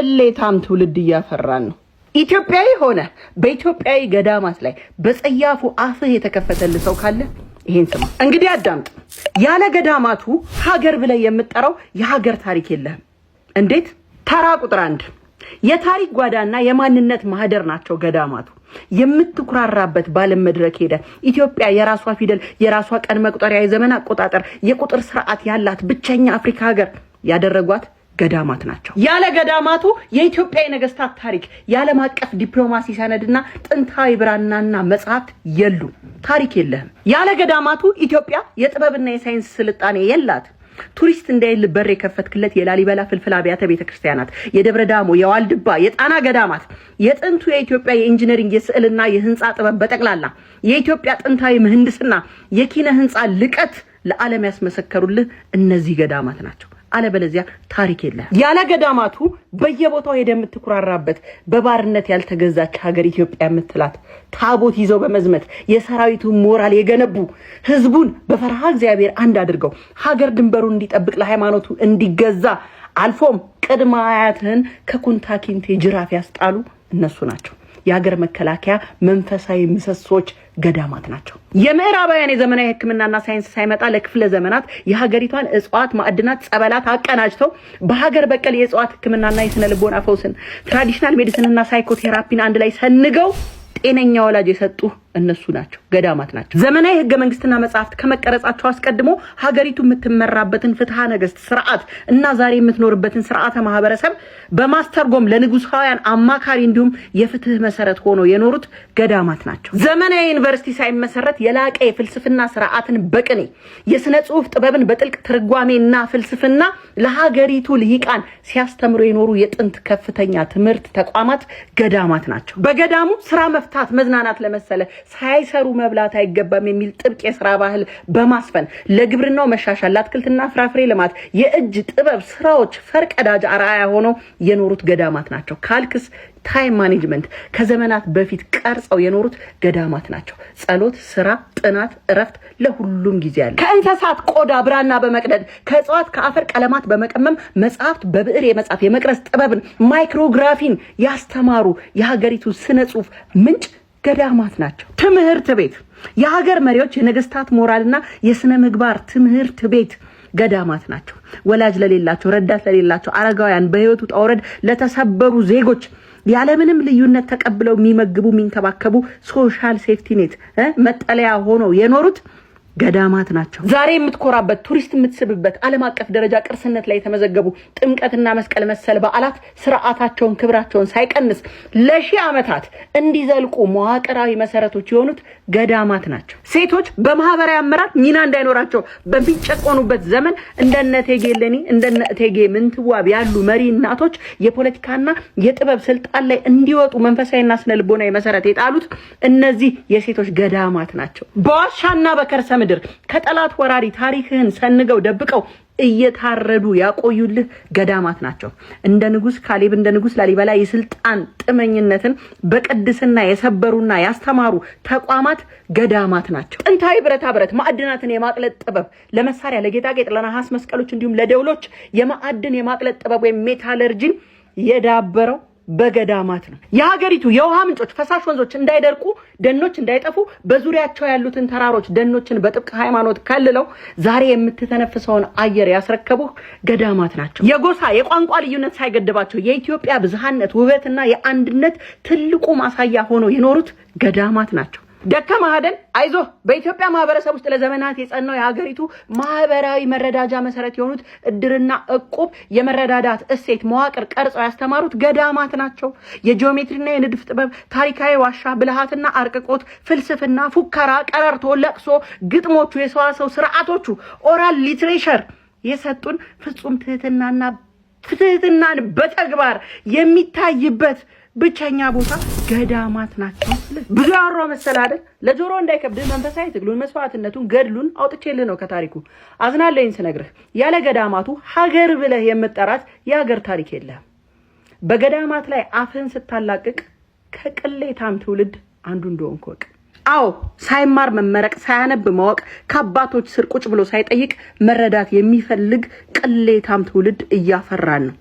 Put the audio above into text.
ቅሌታም ትውልድ እያፈራን ነው። ኢትዮጵያዊ ሆነ በኢትዮጵያዊ ገዳማት ላይ በጸያፉ አፍህ የተከፈተል ሰው ካለ ይሄን ስማ። እንግዲህ አዳምጥ። ያለ ገዳማቱ ሀገር ብለ የምትጠራው የሀገር ታሪክ የለህም። እንዴት? ተራ ቁጥር 1 የታሪክ ጓዳና የማንነት ማህደር ናቸው ገዳማቱ። የምትኩራራበት ባለም መድረክ ሄደ ኢትዮጵያ የራሷ ፊደል፣ የራሷ ቀን መቁጠሪያ፣ የዘመን አቆጣጠር፣ የቁጥር ስርዓት ያላት ብቸኛ አፍሪካ ሀገር ያደረጓት ገዳማት ናቸው። ያለ ገዳማቱ የኢትዮጵያ የነገስታት ታሪክ፣ የዓለም አቀፍ ዲፕሎማሲ ሰነድና ጥንታዊ ብራናና መጽሐፍት የሉ። ታሪክ የለህም። ያለ ገዳማቱ ኢትዮጵያ የጥበብና የሳይንስ ስልጣኔ የላት። ቱሪስት እንዳይል በር የከፈትክለት የላሊበላ ፍልፍል አብያተ ቤተክርስቲያናት፣ የደብረ ዳሞ፣ የዋልድባ፣ የጣና ገዳማት፣ የጥንቱ የኢትዮጵያ የኢንጂነሪንግ የስዕልና የህንፃ ጥበብ በጠቅላላ የኢትዮጵያ ጥንታዊ ምህንድስና የኪነ ህንፃ ልቀት ለዓለም ያስመሰከሩልህ እነዚህ ገዳማት ናቸው። አለበለዚያ ታሪክ የለም። ያለ ገዳማቱ በየቦታው ሄደ የምትኩራራበት በባርነት ያልተገዛች ሀገር ኢትዮጵያ የምትላት ታቦት ይዘው በመዝመት የሰራዊቱን ሞራል የገነቡ ህዝቡን በፈርሃ እግዚአብሔር አንድ አድርገው ሀገር ድንበሩን እንዲጠብቅ ለሃይማኖቱ እንዲገዛ አልፎም ቅድመ አያትህን ከኩንታኪንቴ ጅራፍ ያስጣሉ እነሱ ናቸው። የሀገር መከላከያ መንፈሳዊ ምሰሶች ገዳማት ናቸው። የምዕራባውያን የዘመናዊ ህክምናና ሳይንስ ሳይመጣ ለክፍለ ዘመናት የሀገሪቷን እጽዋት ማዕድናት ጸበላት አቀናጅተው በሀገር በቀል የእጽዋት ህክምናና የስነ ልቦና ፈውስን ትራዲሽናል ሜዲሲንና ሳይኮቴራፒን አንድ ላይ ሰንገው ጤነኛ ወላጅ የሰጡ እነሱ ናቸው፣ ገዳማት ናቸው። ዘመናዊ ህገ መንግስትና መጽሐፍት ከመቀረጻቸው አስቀድሞ ሀገሪቱ የምትመራበትን ፍትሃ ነገስት ስርዓት እና ዛሬ የምትኖርበትን ስርዓተ ማህበረሰብ በማስተርጎም ለንጉሳውያን አማካሪ እንዲሁም የፍትህ መሰረት ሆነው የኖሩት ገዳማት ናቸው። ዘመናዊ ዩኒቨርሲቲ ሳይመሰረት የላቀ የፍልስፍና ስርዓትን በቅኔ የስነ ጽሁፍ ጥበብን በጥልቅ ትርጓሜና ፍልስፍና ለሀገሪቱ ልሂቃን ሲያስተምሩ የኖሩ የጥንት ከፍተኛ ትምህርት ተቋማት ገዳማት ናቸው። በገዳሙ ስራ መፍታት መዝናናት ለመሰለ ሳይሰሩ መብላት አይገባም የሚል ጥብቅ የሥራ ባህል በማስፈን ለግብርናው መሻሻል፣ ለአትክልትና ፍራፍሬ ልማት የእጅ ጥበብ ስራዎች ፈርቀዳጅ አርአያ ሆነው የኖሩት ገዳማት ናቸው። ካልክስ ታይም ማኔጅመንት ከዘመናት በፊት ቀርጸው የኖሩት ገዳማት ናቸው። ጸሎት፣ ስራ፣ ጥናት፣ እረፍት ለሁሉም ጊዜ አለ። ከእንስሳት ቆዳ ብራና በመቅደድ ከእጽዋት ከአፈር ቀለማት በመቀመም መጽሐፍት በብዕር የመጻፍ የመቅረጽ ጥበብን ማይክሮግራፊን ያስተማሩ የሀገሪቱ ስነ ጽሁፍ ምንጭ ገዳማት ናቸው። ትምህርት ቤት የሀገር መሪዎች የነገስታት ሞራልና የስነ ምግባር ትምህርት ቤት ገዳማት ናቸው። ወላጅ ለሌላቸው፣ ረዳት ለሌላቸው አረጋውያን፣ በህይወቱ ጣውረድ ለተሰበሩ ዜጎች ያለምንም ልዩነት ተቀብለው የሚመግቡ የሚንከባከቡ ሶሻል ሴፍቲ ኔት መጠለያ ሆነው የኖሩት ገዳማት ናቸው። ዛሬ የምትኮራበት ቱሪስት የምትስብበት ዓለም አቀፍ ደረጃ ቅርስነት ላይ የተመዘገቡ ጥምቀትና መስቀል መሰል በዓላት ስርዓታቸውን ክብራቸውን ሳይቀንስ ለሺህ ዓመታት እንዲዘልቁ መዋቅራዊ መሰረቶች የሆኑት ገዳማት ናቸው። ሴቶች በማህበራዊ አመራር ሚና እንዳይኖራቸው በሚጨቆኑበት ዘመን እንደነ እቴጌ እሌኒ እንደነ እቴጌ ምንትዋብ ያሉ መሪ እናቶች የፖለቲካና የጥበብ ስልጣን ላይ እንዲወጡ መንፈሳዊና ስነ ልቦናዊ መሰረት የጣሉት እነዚህ የሴቶች ገዳማት ናቸው። በዋሻና በከርሰ ምድር ከጠላት ወራሪ ታሪክህን ሰንገው ደብቀው እየታረዱ ያቆዩልህ ገዳማት ናቸው። እንደ ንጉስ ካሌብ እንደ ንጉስ ላሊበላ የስልጣን ጥመኝነትን በቅድስና የሰበሩና ያስተማሩ ተቋማት ገዳማት ናቸው። ጥንታዊ ብረታ ብረት ማዕድናትን የማቅለጥ ጥበብ ለመሳሪያ፣ ለጌጣጌጥ፣ ለነሐስ መስቀሎች እንዲሁም ለደውሎች የማዕድን የማቅለጥ ጥበብ ወይም ሜታለርጂን የዳበረው በገዳማት ነው። የሀገሪቱ የውሃ ምንጮች ፈሳሽ ወንዞች እንዳይደርቁ፣ ደኖች እንዳይጠፉ በዙሪያቸው ያሉትን ተራሮች ደኖችን በጥብቅ ሃይማኖት ከልለው ዛሬ የምትተነፍሰውን አየር ያስረከቡህ ገዳማት ናቸው። የጎሳ የቋንቋ ልዩነት ሳይገድባቸው የኢትዮጵያ ብዝሃነት ውበትና የአንድነት ትልቁ ማሳያ ሆነው የኖሩት ገዳማት ናቸው። ደከመህ አይደል? አይዞህ። በኢትዮጵያ ማህበረሰብ ውስጥ ለዘመናት የጸናው የሀገሪቱ ማህበራዊ መረዳጃ መሰረት የሆኑት እድርና እቁብ የመረዳዳት እሴት መዋቅር ቀርጸው ያስተማሩት ገዳማት ናቸው። የጂኦሜትሪና የንድፍ ጥበብ፣ ታሪካዊ ዋሻ፣ ብልሃትና አርቅቆት፣ ፍልስፍና፣ ፉከራ፣ ቀረርቶ፣ ለቅሶ፣ ግጥሞቹ፣ የሰዋሰው ስርዓቶቹ፣ ኦራል ሊትሬቸር የሰጡን ፍጹም ትህትናን በተግባር የሚታይበት ብቸኛ ቦታ ገዳማት ናቸው። ብዙ ያወራው መሰል አይደል? ለጆሮ እንዳይከብድ መንፈሳዊ ትግሉን መስዋዕትነቱን ገድሉን አውጥቼልህ ነው ከታሪኩ። አዝናለኝ ስነግርህ ያለ ገዳማቱ ሀገር ብለህ የምትጠራት የሀገር ታሪክ የለህም። በገዳማት ላይ አፍህን ስታላቅቅ ከቅሌታም ትውልድ አንዱ እንደሆንክ ወቅ። አዎ ሳይማር መመረቅ፣ ሳያነብ ማወቅ፣ ከአባቶች ስር ቁጭ ብሎ ሳይጠይቅ መረዳት የሚፈልግ ቅሌታም ትውልድ እያፈራን ነው።